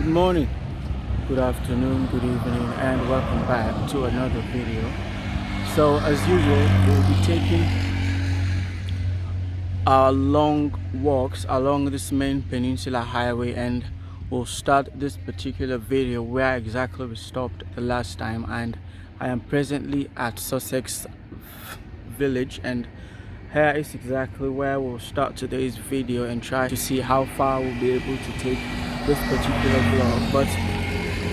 Good morning, good afternoon, good evening, and welcome back to another video. So as usual, we'll be taking our long walks along this main Peninsular highway, and we'll start this particular video where exactly we stopped the last time. And I am presently at Sussex village, and here is exactly where we'll start today's video and try to see how far we'll be able to take this particular vlog. But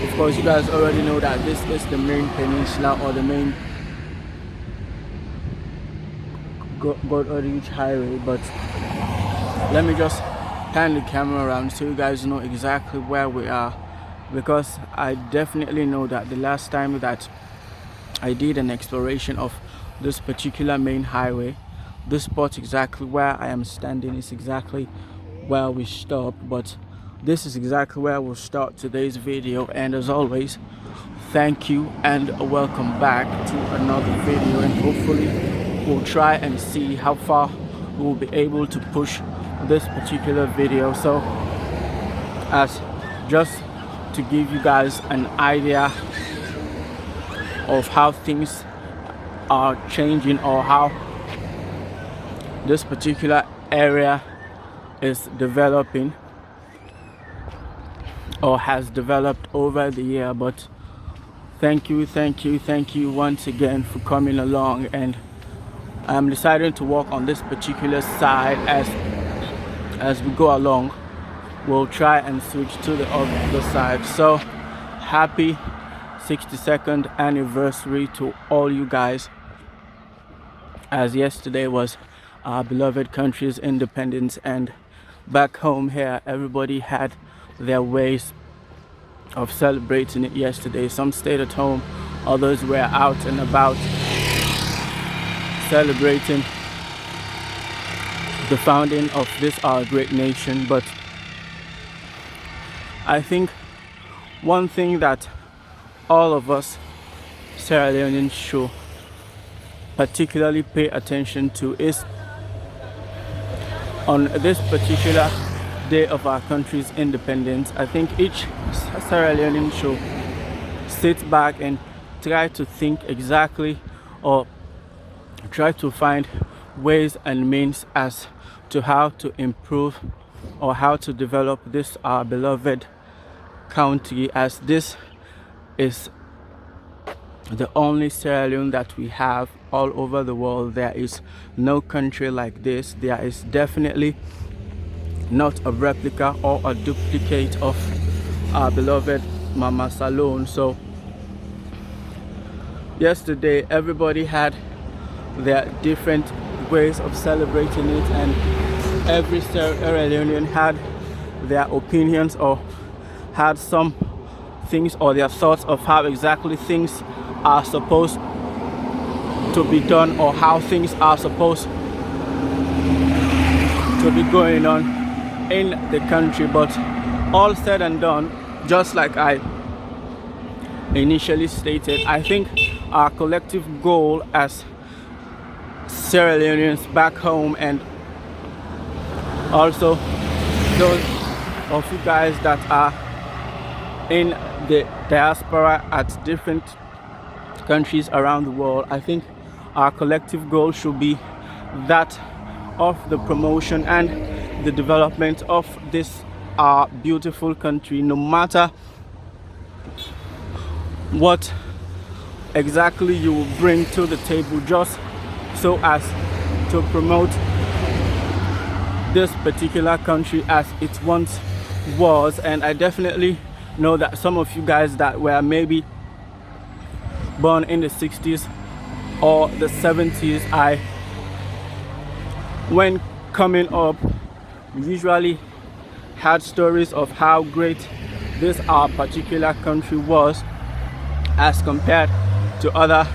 of course, you guys already know that this is the main peninsula, or the main Goderich highway. But let me just turn the camera around so you guys know exactly where we are, because I definitely know that the last time that I did an exploration of this particular main highway, this spot exactly where I am standing is exactly where we stopped. But this is exactly where we'll start today's video, and as always, thank you and welcome back to another video, and hopefully we'll try and see how far we'll be able to push this particular video. So as just to give you guys an idea of how things are changing, or how this particular area is developing or has developed over the year. But thank you once again for coming along, and I'm deciding to walk on this particular side. As we go along, we'll try and switch to the other side. So happy 62nd anniversary to all you guys, as yesterday was our beloved country's independence, and back home here everybody had their ways of celebrating it yesterday. Some stayed at home, others were out and about celebrating the founding of this our great nation. But I think one thing that all of us Sierra Leoneans should particularly pay attention to is, on this particular day of our country's independence, I think each Sierra Leonean should sit back and try to think exactly, or try to find ways and means as to how to improve or how to develop this our beloved country, as this is the only Sierra Leone that we have all over the world. There is no country like this. There is definitely not a replica or a duplicate of our beloved Mama Salone. So yesterday everybody had their different ways of celebrating it, and every Sierra Leonean had their opinions, or had some things or their thoughts of how exactly things are supposed to be done, or how things are supposed to be going on in the country. But all said and done, just like I initially stated, I think our collective goal as Sierra Leoneans back home, and also those of you guys that are in the diaspora at different countries around the world, I think our collective goal should be that of the promotion and the development of this our beautiful country, no matter what exactly you will bring to the table, just so as to promote this particular country as it once was. And I definitely know that some of you guys that were maybe born in the 60s or the 70s, when coming up, usually had stories of how great this our particular country was as compared to other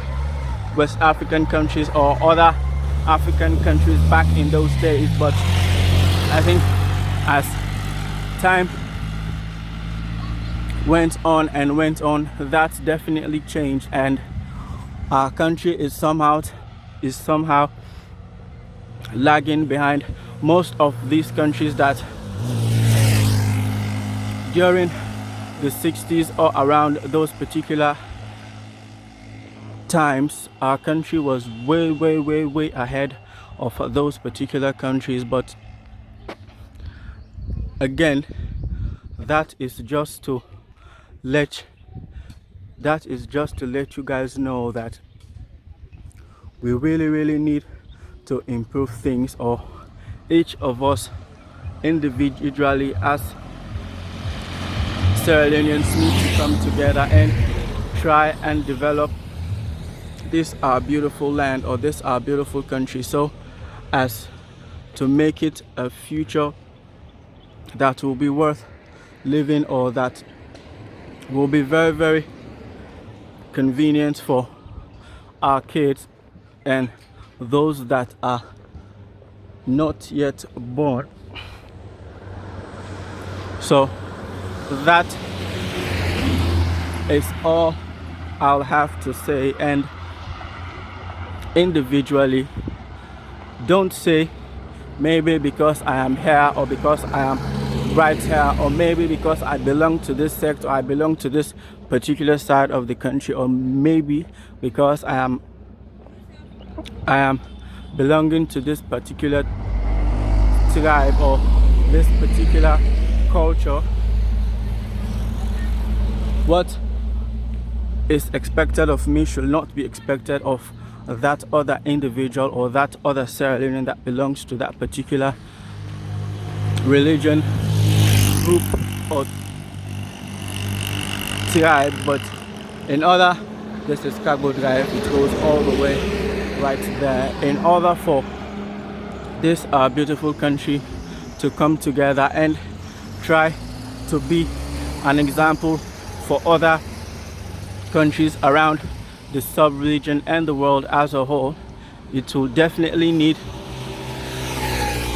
West African countries or other African countries back in those days. But I think as time went on, that's definitely changed, and our country is somehow lagging behind most of these countries that during the 60s or around those particular times, our country was way ahead of those particular countries. But again, that is just to let you guys know that we really need to improve things, or each of us individually as Sierra Leoneans need to come together and try and develop this our beautiful land, or this our beautiful country, so as to make it a future that will be worth living, or that will be very convenient for our kids and those that are not yet born. So that is all I'll have to say. And individually, don't say maybe because I am here, or because I am right here, or maybe because I belong to this sect, or I belong to this particular side of the country, or maybe because I am belonging to this particular tribe or this particular culture. What is expected of me should not be expected of that other individual, or that other Sierra Leonean that belongs to that particular religion, group, or tribe. But in order, this is Goderich, it goes all the way right there. In order for this our beautiful country to come together and try to be an example for other countries around the sub-region and the world as a whole, it will definitely need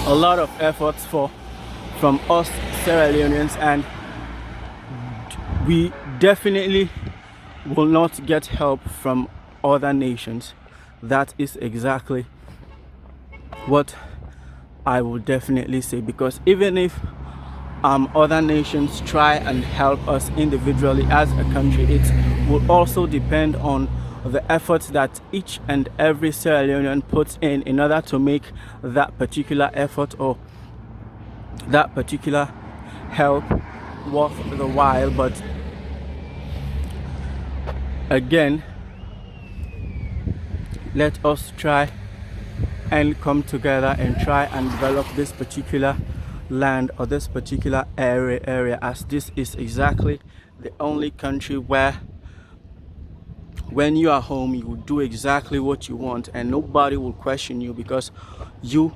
a lot of efforts from us Sierra Leoneans, and we definitely will not get help from other nations. That is exactly what I will definitely say, because even if other nations try and help us individually as a country, it will also depend on the efforts that each and every Sierra Leonean puts in order to make that particular effort or that particular help worth the while. But again, let us try and come together and try and develop this particular land, or this particular area, as this is exactly the only country where when you are home, you will do exactly what you want and nobody will question you, because you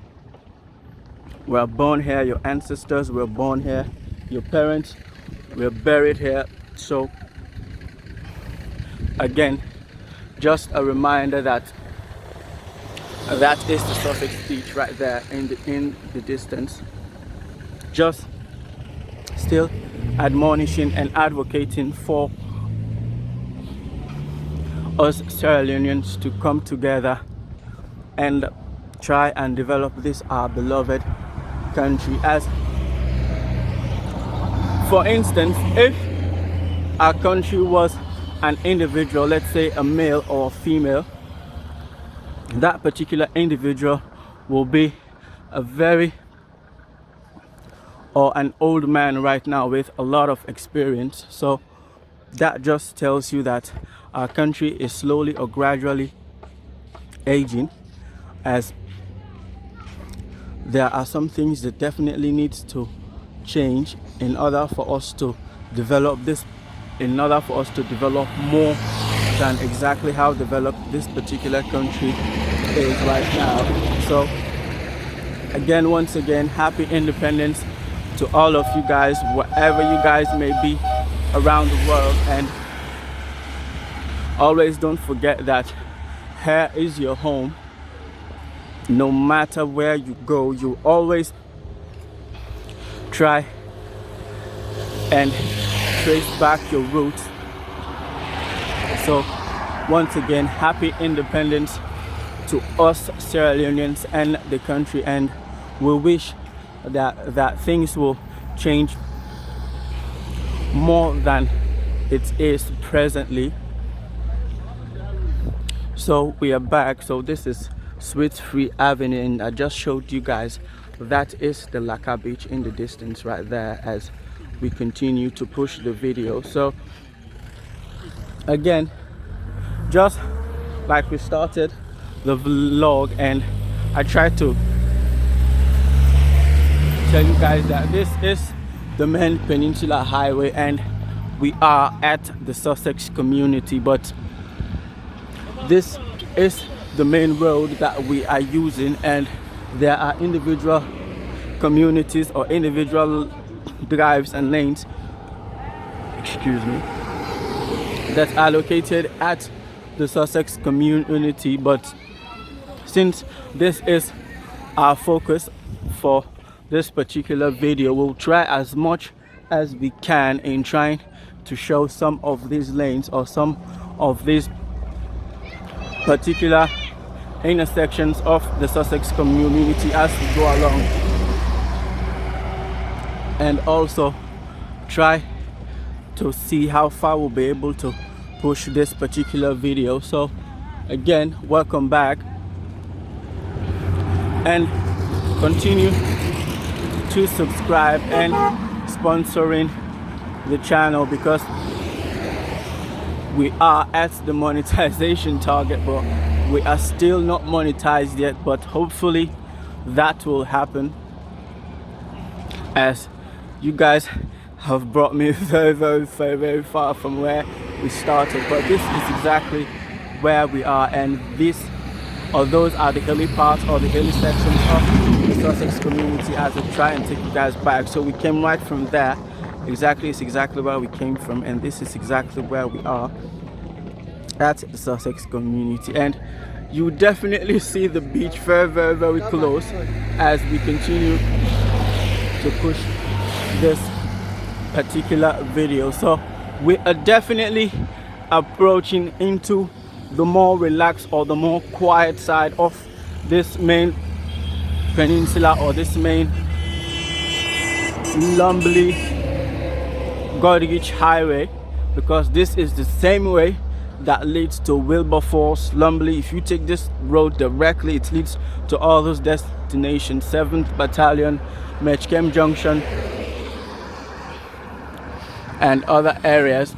were born here, your ancestors were born here, your parents were buried here. So again, just a reminder that that is the Sussex beach right there in the distance. Just still admonishing and advocating for us Sierra Leoneans to come together and try and develop this our beloved country. As for instance, if our country was an individual, let's say a male or a female, that particular individual will be an old man right now with a lot of experience. So that just tells you that our country is slowly or gradually aging, as there are some things that definitely needs to change in order for us to develop this, in order for us to develop more than exactly how developed this particular country is right now. So again, once again, happy independence to all of you guys, wherever you guys may be around the world. And always don't forget that here is your home. No matter where you go, you always try and trace back your roots. So once again, happy independence to us Sierra Leoneans and the country, and we wish that things will change more than it is presently. So we are back. So this is Sweet Free Avenue, and I just showed you guys that is the Laka Beach in the distance right there as we continue to push the video. So again, just like we started the vlog, and I tried to tell you guys that this is the main Peninsular Highway and we are at the Sussex community, but this is the main road that we are using, and there are individual communities or individual drives and lanes, excuse me, that are located at the Sussex community. But since this is our focus for this particular video, we'll try as much as we can in trying to show some of these lanes or some of these particular intersections of the Sussex community as we go along, and also try to see how far we'll be able to push this particular video. So again, welcome back, and continue to subscribe and sponsoring the channel, because we are at the monetization target, but we are still not monetized yet. But hopefully that will happen, as you guys have brought me very far from where we started. But this is exactly where we are, and these or those are the early parts or the early sections of the Sussex community as I try and take you guys back. So we came right from there. It's exactly where we came from, and this is exactly where we are at the Sussex community. And you definitely see the beach very close as we continue to push this particular video. So we are definitely approaching into the more relaxed or the more quiet side of this main peninsula, or this main Goderich highway, because this is the same way that leads to Wilberforce, Lumley. If you take this road directly, it leads to all those destinations: 7th Battalion, Metchem Junction, and other areas.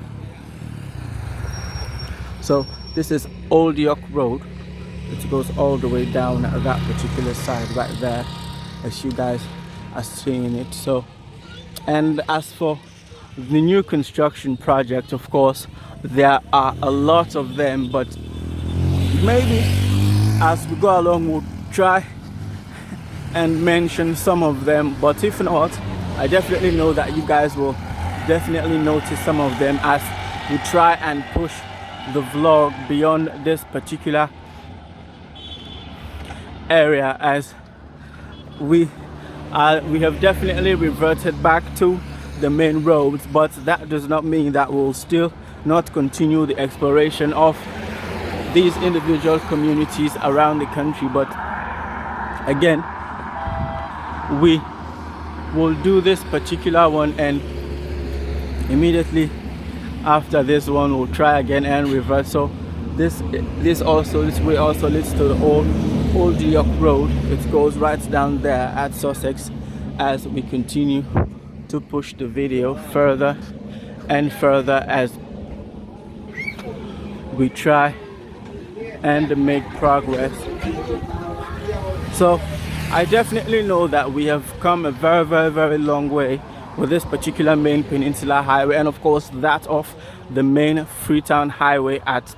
So this is Old York Road. It goes all the way down at that particular side right there, as you guys are seeing it. So, and as for the new construction project, of course there are a lot of them, but maybe as we go along we'll try and mention some of them. But if not, I definitely know that you guys will definitely notice some of them as we try and push the vlog beyond this particular area, as we have definitely reverted back to the main roads. But that does not mean that we'll still not continue the exploration of these individual communities around the country. But again, we will do this particular one, and immediately after this one we'll try again and revert. So this way also leads to the old York Road. It goes right down there at Sussex as we continue to push the video further and further as we try and make progress. So I definitely know that we have come a very long way with this particular main Peninsular Highway, and of course that of the main Freetown Highway at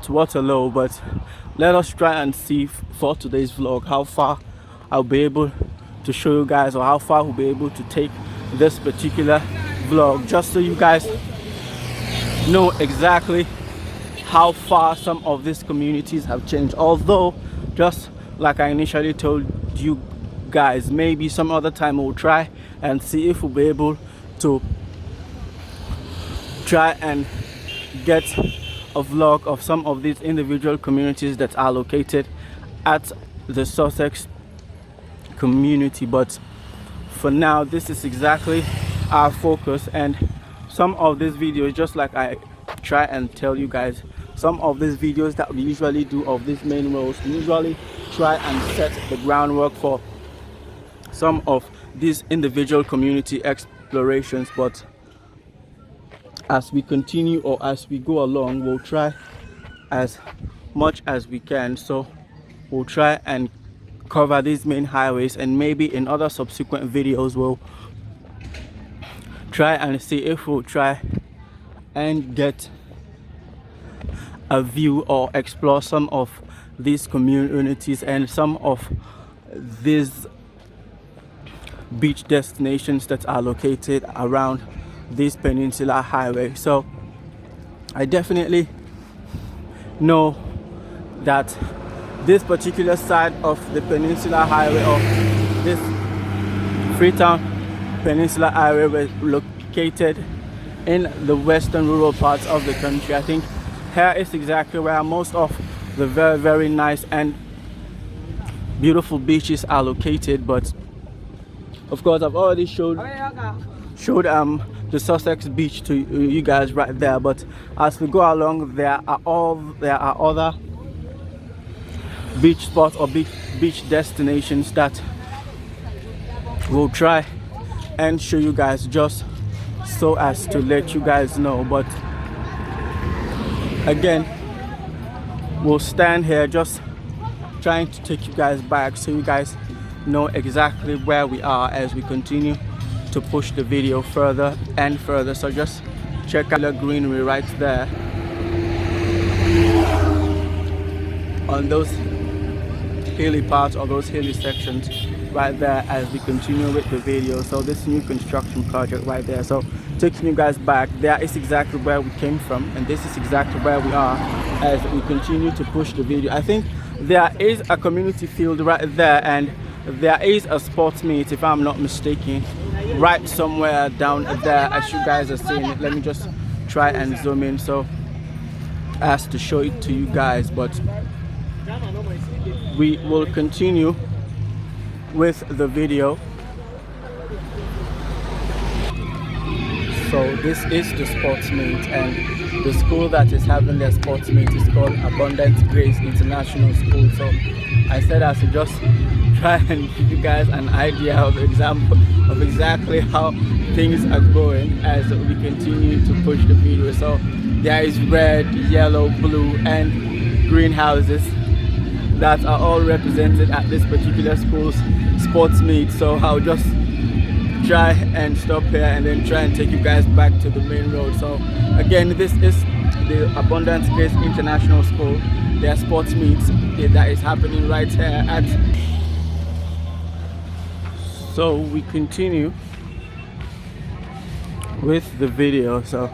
Waterloo. But let us try and see for today's vlog how far I'll be able to show you guys, or how far we'll be able to take this particular vlog, just so you guys know exactly how far some of these communities have changed. Although, just like I initially told you guys, maybe some other time we'll try and see if we'll be able to try and get a vlog of some of these individual communities that are located at the Sussex community. But for now, this is exactly our focus. And some of these videos, just like I try and tell you guys, some of these videos that we usually do of these main roads, we usually try and set the groundwork for some of these individual community explorations. But as we continue, or as we go along, we'll try as much as we can. So we'll try and cover these main highways, and maybe in other subsequent videos we'll try and see if we'll try and get a view or explore some of these communities and some of these beach destinations that are located around this Peninsular highway. So I definitely know that this particular side of the Peninsular highway, or this Freetown Peninsular highway, was located in the western rural parts of the country. I think here is exactly where most of the very, very nice and beautiful beaches are located. But of course, I've already showed the Sussex beach to you guys right there. But as we go along, there are other beach spots or beach destinations that we'll try and show you guys, just so as to let you guys know. But again, we'll stand here just trying to take you guys back so you guys know exactly where we are as we continue to push the video further and further. So just check out the greenery right there on those hilly parts, or those hilly sections right there, as we continue with the video. So this new construction project right there, so taking you guys back, there is exactly where we came from, and this is exactly where we are as we continue to push the video. I think there is a community field right there, and there is a sports meet, if I'm not mistaken, right somewhere down there as you guys are seeing it. Let me just try and zoom in so as to show it to you guys. But we will continue with the video. So this is the sports meet, and the school that is having their sports meet is called Abundant Grace International School. So I said I should just try and give you guys an idea of example of exactly how things are going as we continue to push the video. So there is red, yellow, blue and green houses that are all represented at this particular school's sports meet. So I'll just try and stop here and then try and take you guys back to the main road. So again, this is the Abundant Grace International School, their sports meet that is happening right here at. So we continue with the video. So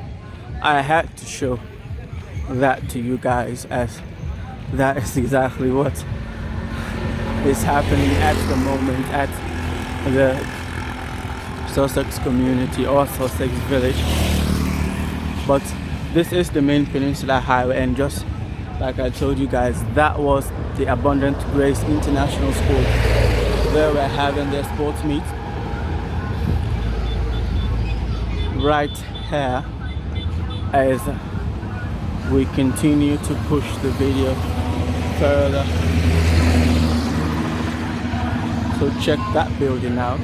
I had to show that to you guys, as that is exactly what is happening at the moment at the Sussex community, or Sussex village. But this is the main Peninsular highway, and just like I told you guys, that was the Abundant Grace International School. They were having their sports meet right here as we continue to push the video further. So check that building out.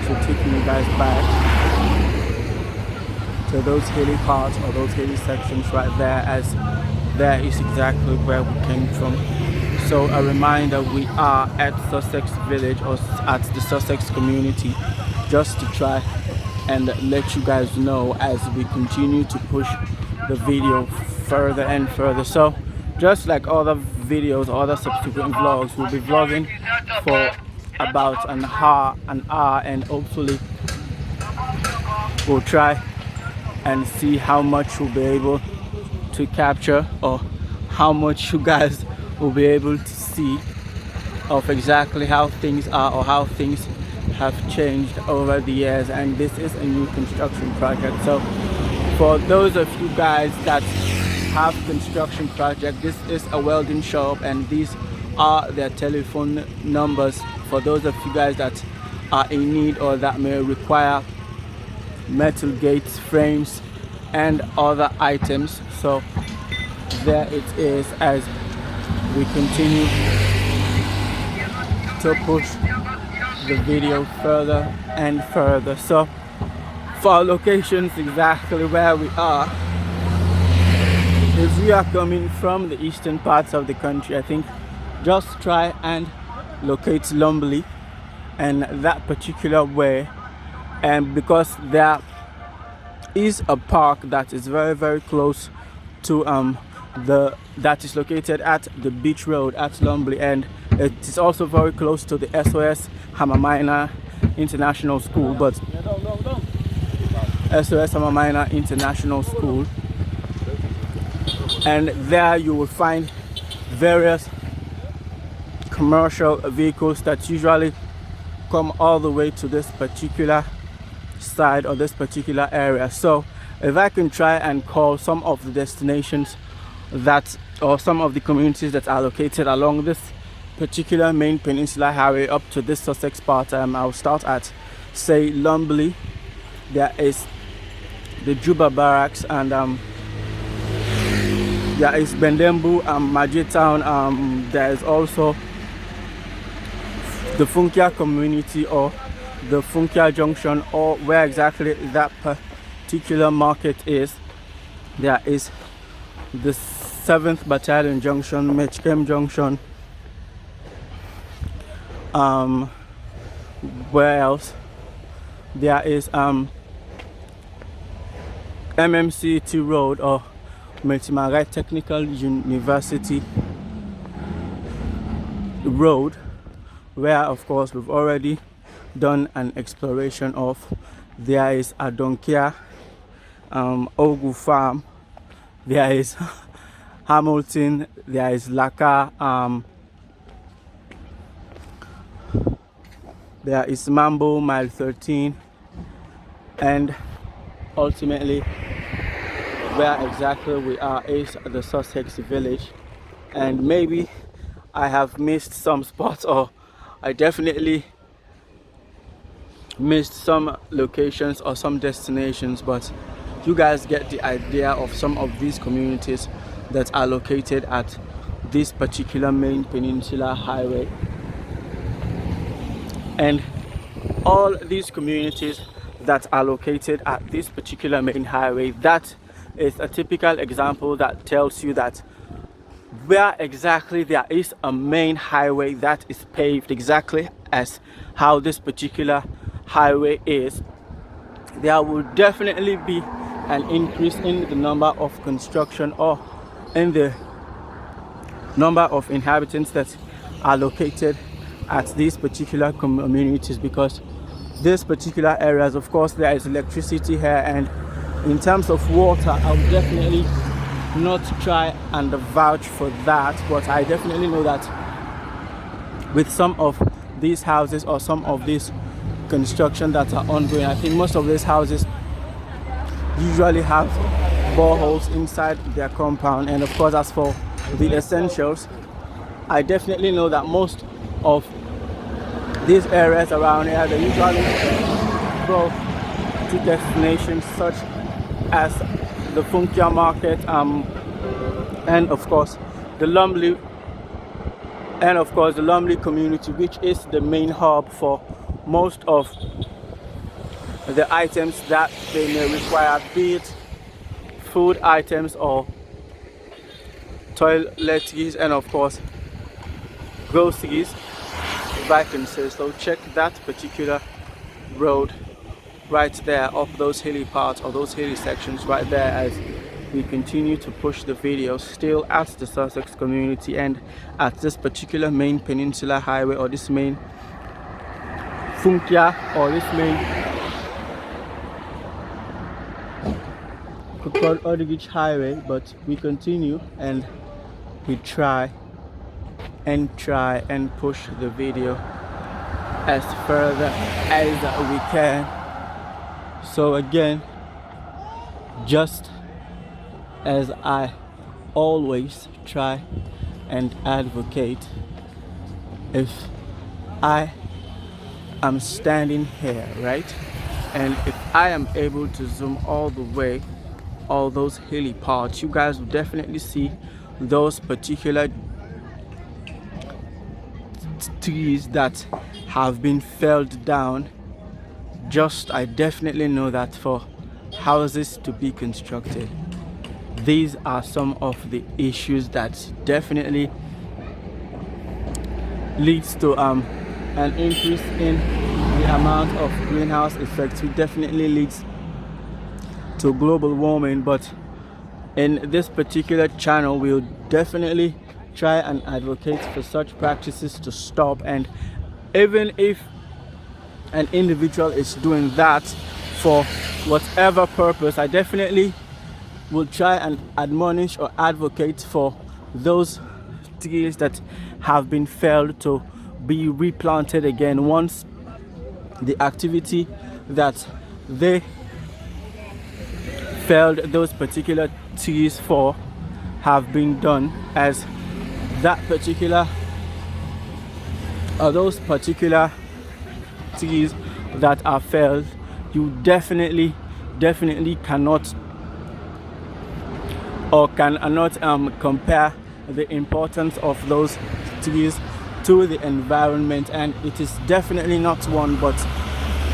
So taking you guys back to those hilly parts, or those hilly sections right there, as there is exactly where we came from. So a reminder, we are at Sussex village, or at the Sussex community, just to try and let you guys know as we continue to push the video further and further. So just like other videos or other subsequent vlogs, we'll be vlogging for about an hour, and hopefully we'll try and see how much we'll be able to capture, or how much you guys will be able to see of exactly how things are, or how things have changed over the years. And this is a new construction project. So for those of you guys that have construction project, this is a welding shop, and these are their telephone numbers for those of you guys that are in need or that may require metal gates, frames and other items. So there it is as we continue to push the video further and further. So for our locations, exactly where we are, if we are coming from the eastern parts of the country, I think just try and locate Lumley and that particular way, and because there is a park that is very close to that is located at the beach road at Lumley, and it is also very close to the SOS Hamamina International School. But SOS Hamamina International School, and there you will find various commercial vehicles that usually come all the way to this particular side or this particular area. So if I can try and call some of the destinations that, or some of the communities that are located along this particular main Peninsular highway up to this Sussex part, I'll start at, say, Lumley. There is the Juba Barracks, and there is Bendembu and Maji Town. There is also the Funkia community, or the Funkia Junction, or where exactly that particular market is. There is the 7th Battalion Junction, Mechkem Junction. Where else? There is MMCT Road, or Multimarai Technical University Road, where of course we've already done an exploration of. There is Adonkia, Ogu Farm, there is Hamilton, there is Laka, there is Mambo, Mile 13, and ultimately where exactly we are is the Sussex village. And maybe I have missed some spots, or I definitely missed some locations or some destinations, but you guys get the idea of some of these communities that are located at this particular main Peninsular highway. And all these communities that are located at this particular main highway, that is a typical example that tells you that where exactly there is a main highway that is paved exactly as how this particular highway is, there will definitely be an increase in the number of construction, or in the number of inhabitants that are located at these particular communities, because this particular areas, of course, there is electricity here, and in terms of water, I would definitely not try and vouch for that, but I definitely know that with some of these houses or some of these construction that are ongoing, I think most of these houses usually have boreholes inside their compound. And of course, as for the essentials, I definitely know that most of these areas around here, they usually go to destinations such as the Funkia market, and of course the Lumley, community, which is the main hub for most of the items that they may require, be it food items or toiletries, and of course groceries, if I can say so. Check that particular road right there, up those hilly parts or those hilly sections right there, as we continue to push the video still at the Sussex community and at this particular main Peninsular highway, or this main Funkia, or this main Goderich highway. But we continue and we try and push the video as further as we can. So again, just as I always try and advocate, if I am standing here, right? And if I am able to zoom all the way, all those hilly parts, you guys will definitely see those particular trees that have been felled down. I definitely know that for houses to be constructed, these are some of the issues that definitely leads to an increase in the amount of greenhouse effects, which definitely leads to global warming. But in this particular channel, we'll definitely try and advocate for such practices to stop. And even if an individual is doing that for whatever purpose, I definitely will try and admonish or advocate for those trees that have been felled to be replanted again once the activity that they felled those particular trees for have been done, as that particular or those particular trees that are felled, you definitely cannot or cannot compare the importance of those trees to the environment. And it is definitely not one but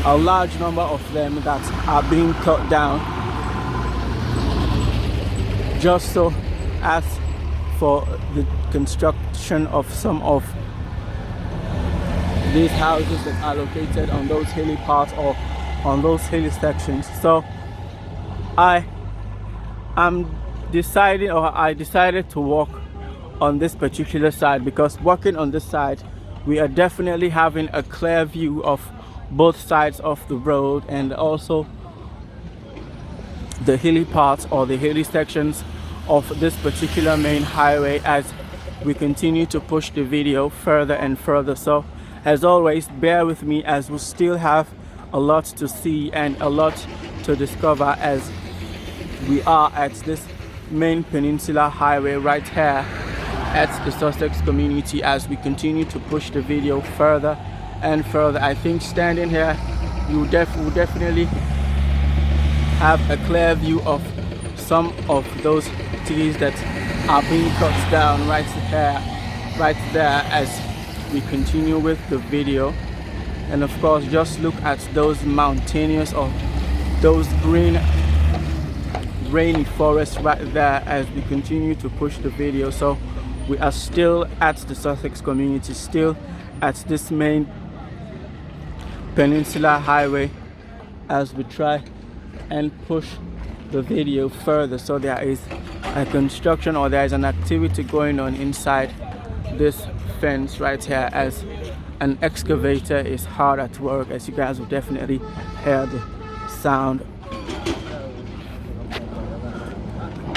a large number of them that are being cut down just so as for the construction of some of these houses that are located on those hilly parts or on those hilly sections. So I decided to walk on this particular side, because walking on this side, we are definitely having a clear view of both sides of the road and also the hilly parts or the hilly sections of this particular main highway as we continue to push the video further and further. So as always, bear with me as we still have a lot to see and a lot to discover as we are at this main Peninsular highway right here at the Sussex community. As we continue to push the video further and further, I think standing here you will definitely have a clear view of some of those trees that are being cut down right there as we continue with the video. And of course, just look at those mountainous or those green rainy forests right there as we continue to push the video. So we are still at the Sussex community, still at this main Peninsular highway as we try and push the video further. So there is a construction or there is an activity going on inside this fence right here as an excavator is hard at work, as you guys will definitely hear the sound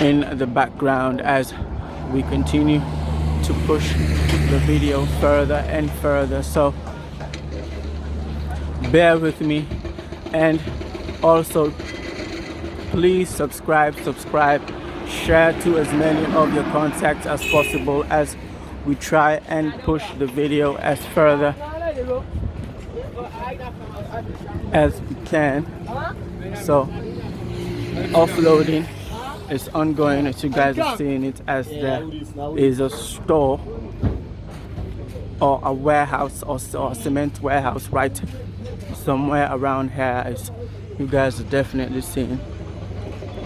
in the background as we continue to push the video further and further. So bear with me, and also please subscribe, share to as many of your contacts as possible as we try and push the video as further as we can. So offloading is ongoing, as you guys are seeing it, as there is a store or a warehouse or a cement warehouse right somewhere around here, as you guys are definitely seeing.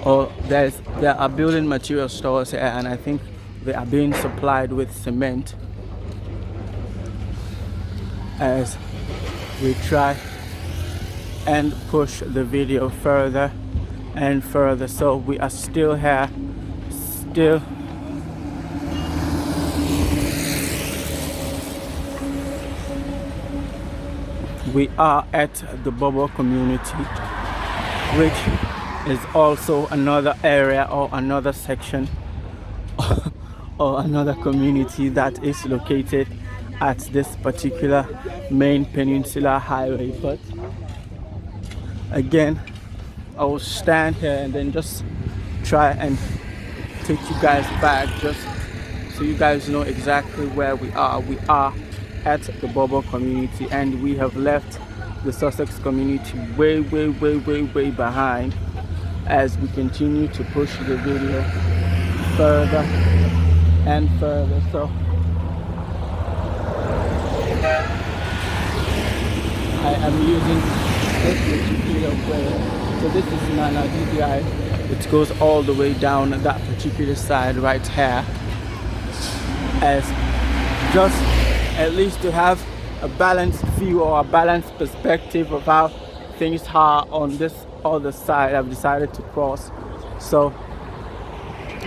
Or there are building material stores here, and I think they are being supplied with cement as we try and push the video further and further. So we are still here, we are at the BawBaw community, which is also another area or another section or another community that is located at this particular main Peninsular highway. But again, I will stand here and then just try and take you guys back, just so you guys know exactly where we are. We are at the BawBaw community, and we have left the Sussex community way behind as we continue to push the video further and further. So I am using this particular way. So this is Nana DDI. It goes all the way down that particular side right here, as just at least to have a balanced view or a balanced perspective of how things are on this other side. I've decided to cross, so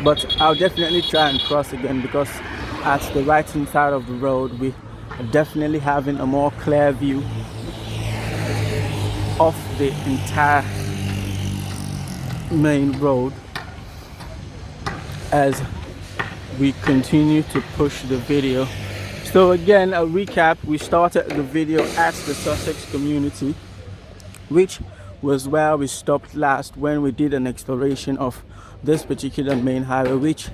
but I'll definitely try and cross again, because at the right hand side of the road we are definitely having a more clear view of the entire main road as we continue to push the video. So again, a recap: we started the video at the Sussex community, which was where we stopped last when we did an exploration of this particular main highway, which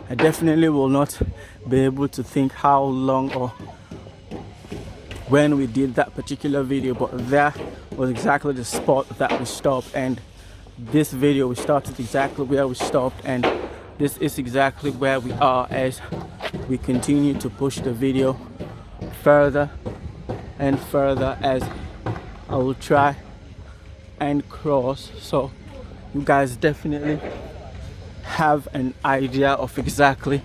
I definitely will not be able to think how long or when we did that particular video, but that was exactly the spot that we stopped. And this video, we started exactly where we stopped, and this is exactly where we are as we continue to push the video further and further, as I will try and cross, so you guys definitely have an idea of exactly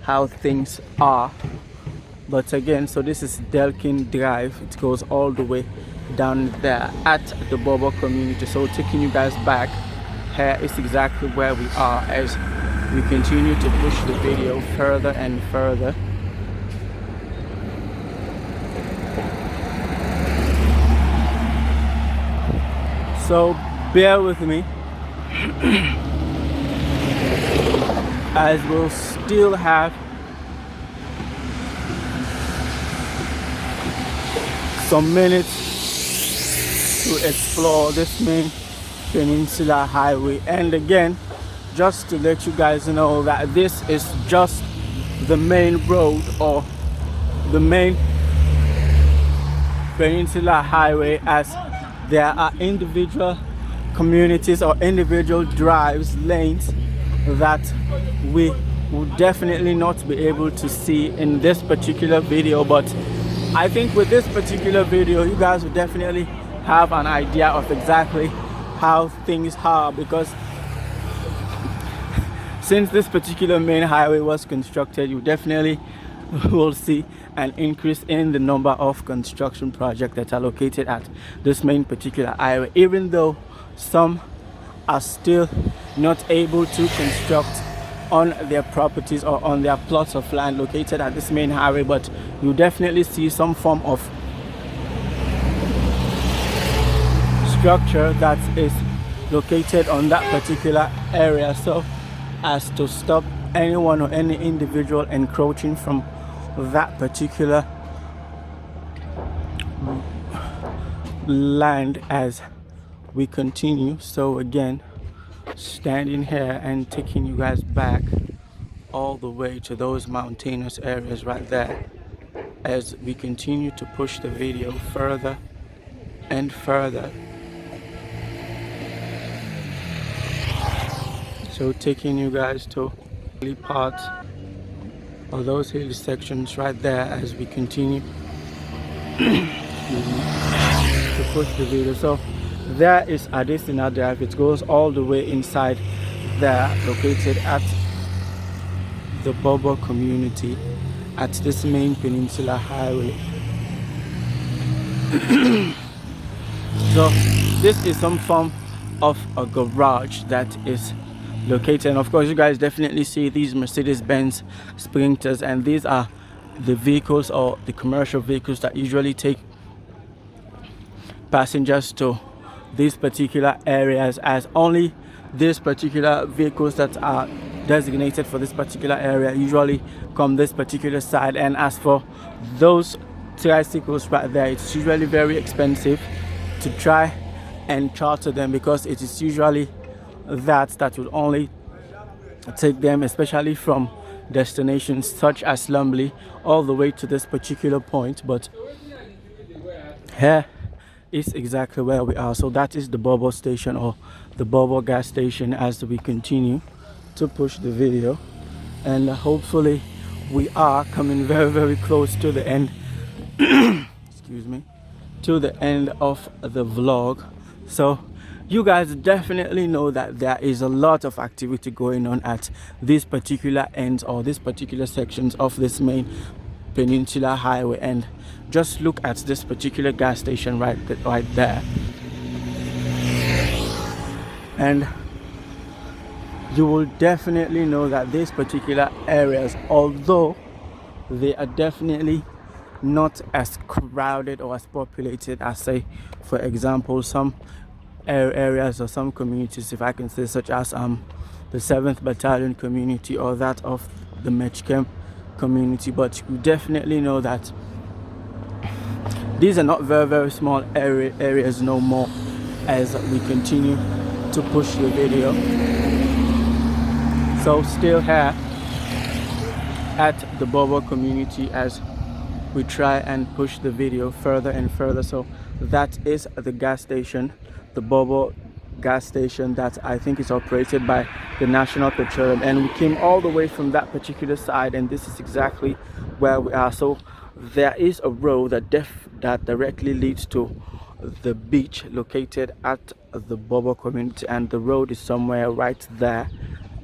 how things are. But again, so this is Delkin Drive. It goes all the way down there at the BawBaw community. So taking you guys back, here is exactly where we are as we continue to push the video further and further. So bear with me as we'll still have some minutes to explore this main Peninsular highway. And again, just to let you guys know that this is just the main road or the main Peninsular highway, as there are individual communities or individual drives, lanes that we will definitely not be able to see in this particular video. But I think with this particular video you guys will definitely have an idea of exactly how things are, because since this particular main highway was constructed, you definitely will see an increase in the number of construction projects that are located at this main particular highway, even though some are still not able to construct on their properties or on their plots of land located at this main highway. But you definitely see some form of structure that is located on that particular area, so as to stop anyone or any individual encroaching from that particular land as we continue. So again, standing here and taking you guys back all the way to those mountainous areas right there as we continue to push the video further and further. So taking you guys to hilly parts of those hilly sections right there as we continue to push the video. So there is Adesina Drive. It goes all the way inside there, located at the BawBaw community at this main Peninsular highway. So this is some form of a garage that is located, and of course you guys definitely see these Mercedes-Benz Sprinters, and these are the vehicles or the commercial vehicles that usually take passengers to these particular areas, as only these particular vehicles that are designated for this particular area usually come this particular side. And as for those tricycles right there, it's usually very expensive to try and charter them, because it is usually that will only take them, especially from destinations such as Lumley all the way to this particular point, but here is exactly where we are. So that is the BawBaw station, or the BawBaw gas station, as we continue to push the video, and hopefully we are coming very close to the end excuse me, to the end of the vlog. So you guys definitely know that there is a lot of activity going on at these particular ends, or these particular sections of this main Peninsular highway. And just look at this particular gas station right there, and you will definitely know that these particular areas, although they are definitely not as crowded or as populated as, say, for example, some areas or some communities, if I can say, such as the 7th Battalion community or that of the Mechkem community, but you definitely know that these are not very small areas no more, as we continue to push the video. So still here at the BawBaw community as we try and push the video further and further. So that is the gas station, the BawBaw gas station, that I think is operated by the National Petroleum, and we came all the way from that particular side, and this is exactly where we are. So there is a road that directly leads to the beach located at the BawBaw community, and the road is somewhere right there,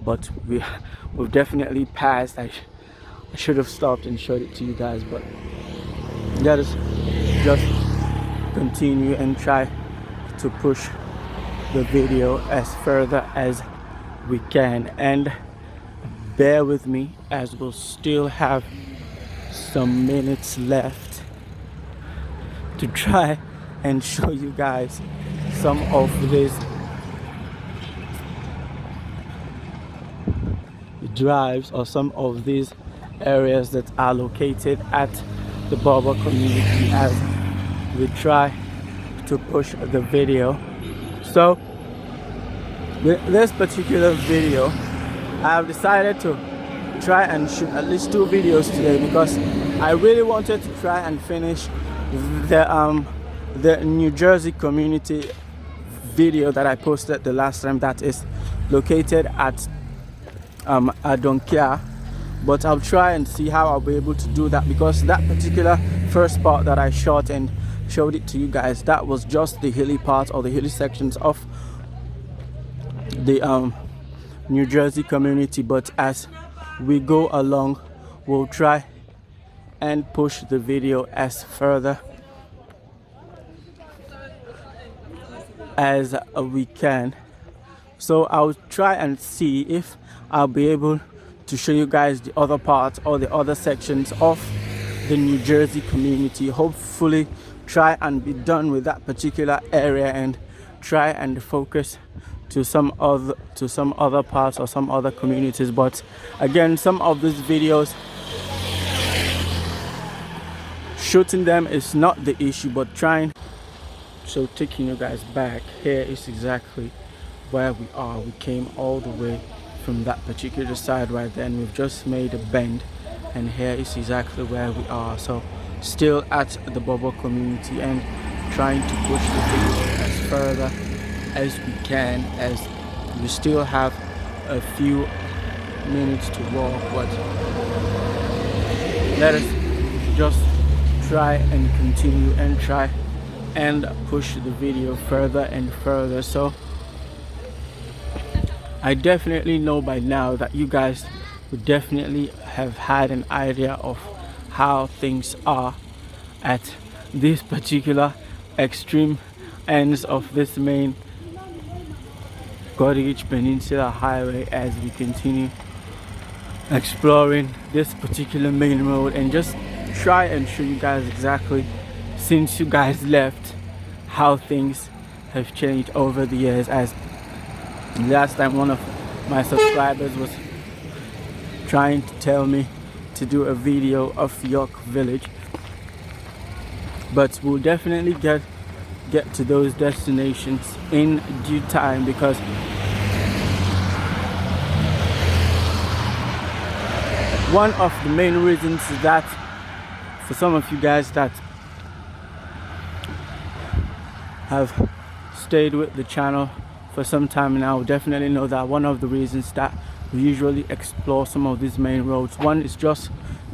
but we've definitely passed. I should have stopped and showed it to you guys, but let us just continue and try to push the video as further as we can, and bear with me as we'll still have some minutes left to try and show you guys some of these drives or some of these areas that are located at the BawBaw community as we try to push the video. So with this particular video, I have decided to try and shoot at least 2 videos today, because I really wanted to try and finish the New Jersey community video that I posted the last time, that is located at Adonkia. But I'll try and see how I'll be able to do that, because that particular first part that I shot and showed it to you guys, that was just the hilly part or the hilly sections of the New Jersey community. But as we go along, we'll try and push the video as further as we can. So I'll try and see if I'll be able to show you guys the other parts or the other sections of the New Jersey community. Hopefully try and be done with that particular area and try and focus to some other parts or some other communities. But again, some of these videos, shooting them is not the issue, but trying. So taking you guys back, here is exactly where we are. We came all the way from that particular side right there, and we've just made a bend, and here is exactly where we are. So still at the BawBaw community and trying to push the video as further as we can, as we still have a few minutes to walk. But let us just try and continue and try and push the video further and further. So I definitely know by now that you guys would definitely have had an idea of how things are at these particular extreme ends of this main Goderich Peninsular highway, as we continue exploring this particular main road and just try and show you guys exactly, since you guys left, how things have changed over the years. As last time one of my subscribers was trying to tell me to do a video of York Village, but we'll definitely get to those destinations in due time, because one of the main reasons is that for some of you guys that have stayed with the channel for some time now definitely know that one of the reasons that we usually explore some of these main roads, one is just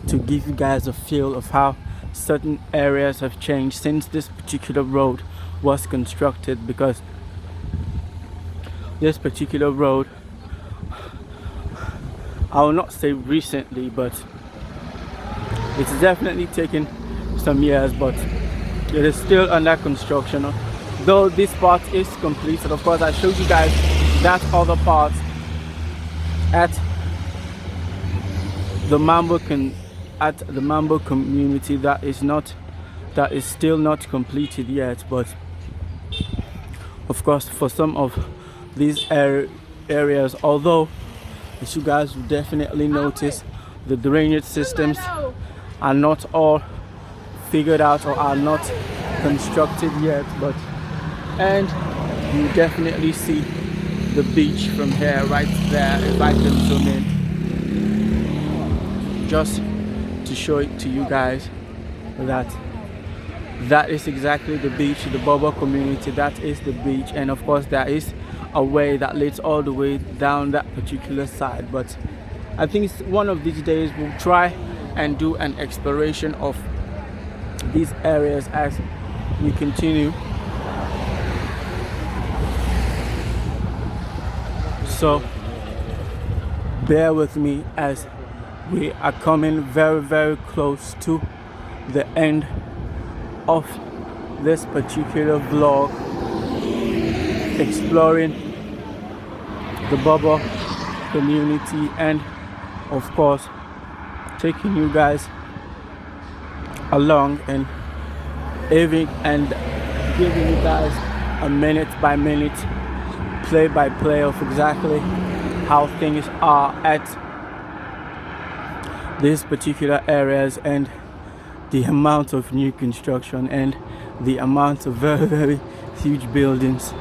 to give you guys a feel of how certain areas have changed since this particular road was constructed, because this particular road, I will not say recently, but it's definitely taken some years, but it is still under construction. Though this part is completed, of course I showed you guys that other part at the Mambo community that is still not completed yet. But of course for some of these areas, although as you guys will definitely notice, the drainage systems are not all figured out or are not constructed yet, and you definitely see the beach from here right there. If I can zoom in just to show it to you guys, that is exactly the beach, the BawBaw community. That is the beach, and of course there is a way that leads all the way down that particular side. But I think it's one of these days we'll try and do an exploration of these areas as we continue. So bear with me as we are coming very, very close to the end of this particular vlog, exploring the BawBaw community, and of course taking you guys along and giving you guys a minute by minute play by play of exactly how things are at these particular areas, and the amount of new construction and the amount of very, very huge buildings.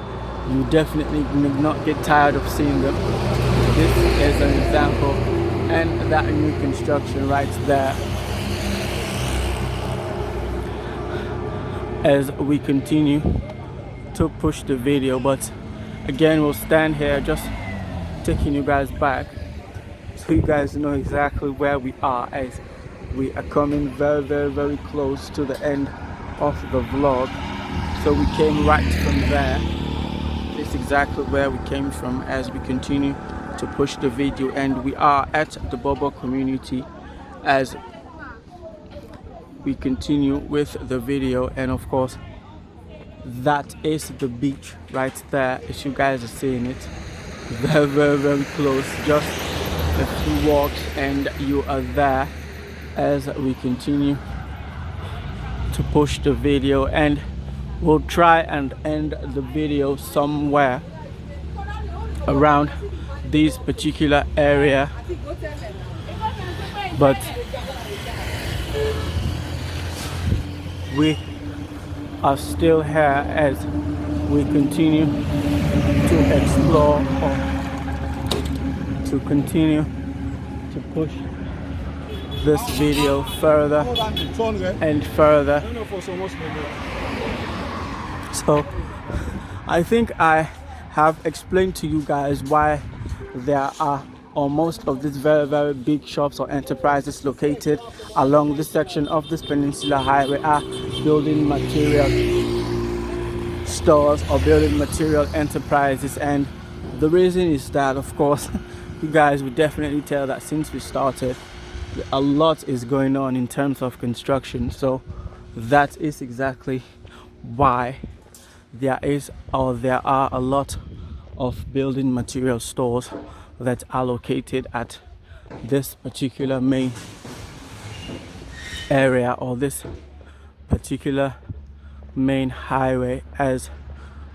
You definitely will not get tired of seeing them. This is an example, and that new construction right there. As we continue to push the video, but again we'll stand here just taking you guys back so you guys know exactly where we are, as we are coming very, very, very close to the end of the vlog. So we came right from there. It's exactly where we came from as we continue to push the video, and we are at the BawBaw community as we continue with the video. And of course that is the beach right there, as you guys are seeing it very, very, very close. Just a few walks and you are there as we continue to push the video, and we'll try and end the video somewhere around this particular area, but we are still here as we continue to explore, or to continue to push this video further and further. So I think I have explained to you guys why there are most of these very, very big shops or enterprises located along this section of this Peninsular highway are building material stores or building material enterprises. And the reason is that, of course, you guys would definitely tell that since we started, a lot is going on in terms of construction. So that is exactly why there are a lot of building material stores that are located at this particular main area, or this particular main highway, as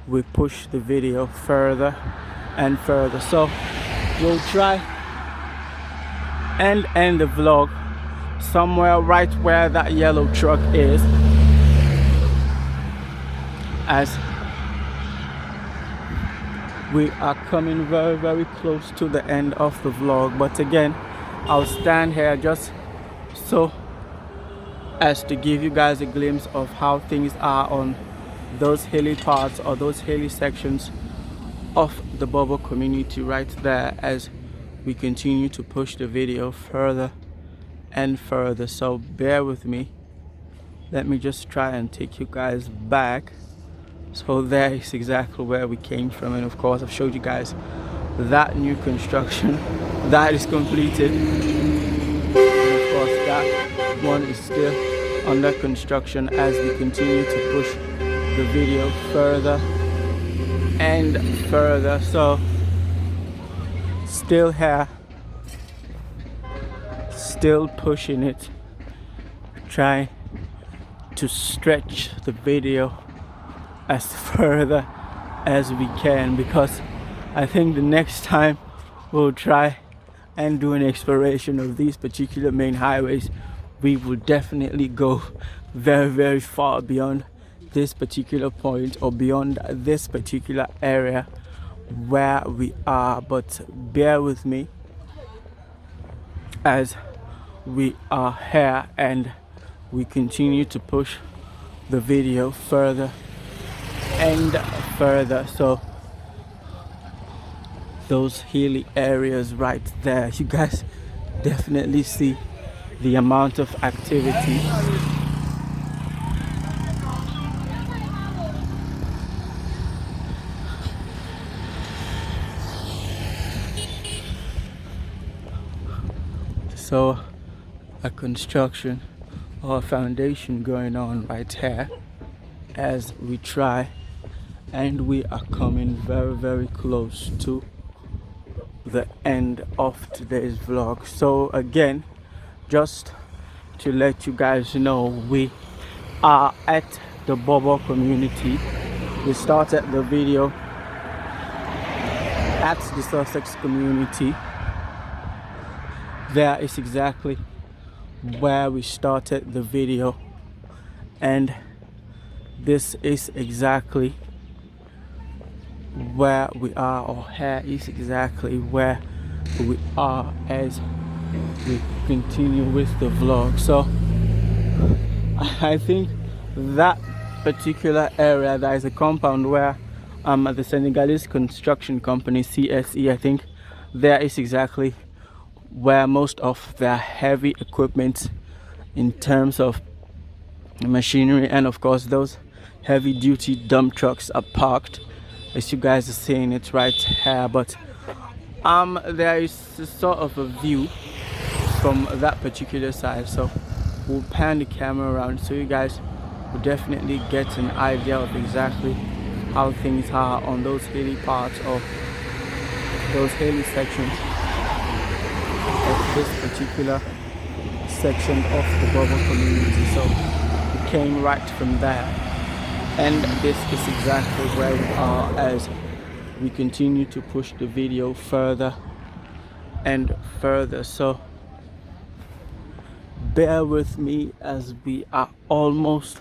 we push the video further and further. So we'll try and end the vlog somewhere right where that yellow truck is, as we are coming very, very close to the end of the vlog. But again, I'll stand here just so as to give you guys a glimpse of how things are on those hilly parts or those hilly sections of the BawBaw community right there, as we continue to push the video further and further. So bear with me. Let me just try and take you guys back. So there is exactly where we came from, and of course I've showed you guys that new construction that is completed, and of course that one is still under construction as we continue to push the video further and further. So still here, still pushing it, trying to stretch the video as further as we can, because I think the next time we'll try and do an exploration of these particular main highways, we will definitely go very far beyond this particular point or beyond this particular area where we are. But bear with me as we are here and we continue to push the video further and further. So those hilly areas right there, you guys definitely see the amount of activity. So a construction or a foundation going on right here as we try, and we are coming very close to the end of today's vlog. So again, just to let you guys know, we are at the BawBaw community. We started the video at the Sussex community. There is exactly where we started the video, and this is exactly where we are, or here is exactly where we are as we continue with the vlog. So I think that particular area, there is a compound where the Senegalese construction company CSE, I think there is exactly where most of their heavy equipment in terms of machinery and of course those heavy duty dump trucks are parked, as you guys are seeing it right here. But there is a sort of a view from that particular side, so we'll pan the camera around so you guys will definitely get an idea of exactly how things are on those hilly parts or those hilly sections of this particular section of the BawBaw community. So we came right from there, and this is exactly where we are as we continue to push the video further and further. So bear with me as we are almost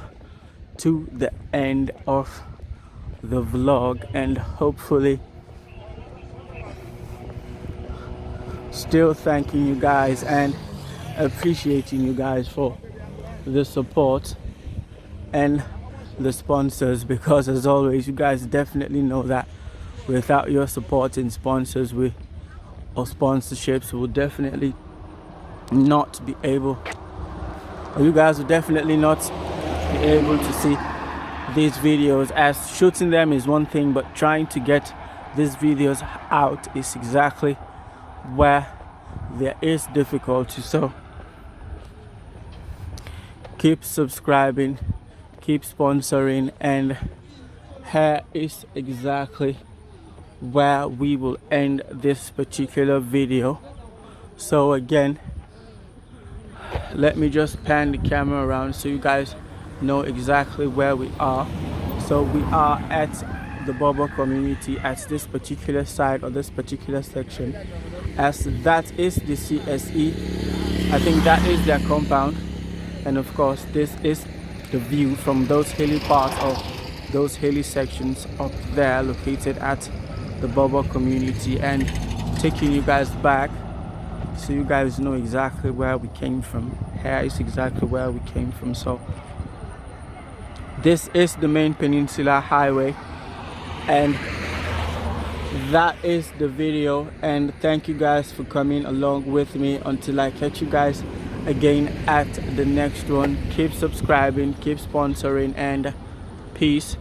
to the end of the vlog, and hopefully still thanking you guys and appreciating you guys for the support and the sponsors, because as always you guys definitely know that without your support and sponsors or sponsorships, will definitely not be able, or you guys will definitely not be able to see these videos, as shooting them is one thing, but trying to get these videos out is exactly where there is difficulty. So keep subscribing, keep sponsoring, and here is exactly where we will end this particular video. So again, let me just pan the camera around so you guys know exactly where we are. So we are at the BawBaw community at this particular side or this particular section, as that is the CSE. I think that is their compound, and of course this is the view from those hilly parts of those hilly sections up there located at the BawBaw community, and taking you guys back so you guys know exactly where we came from. Here is exactly where we came from. So this is the main Peninsular highway, and that is the video. And thank you guys for coming along with me until I catch you guys again at the next one. Keep subscribing, keep sponsoring, and peace.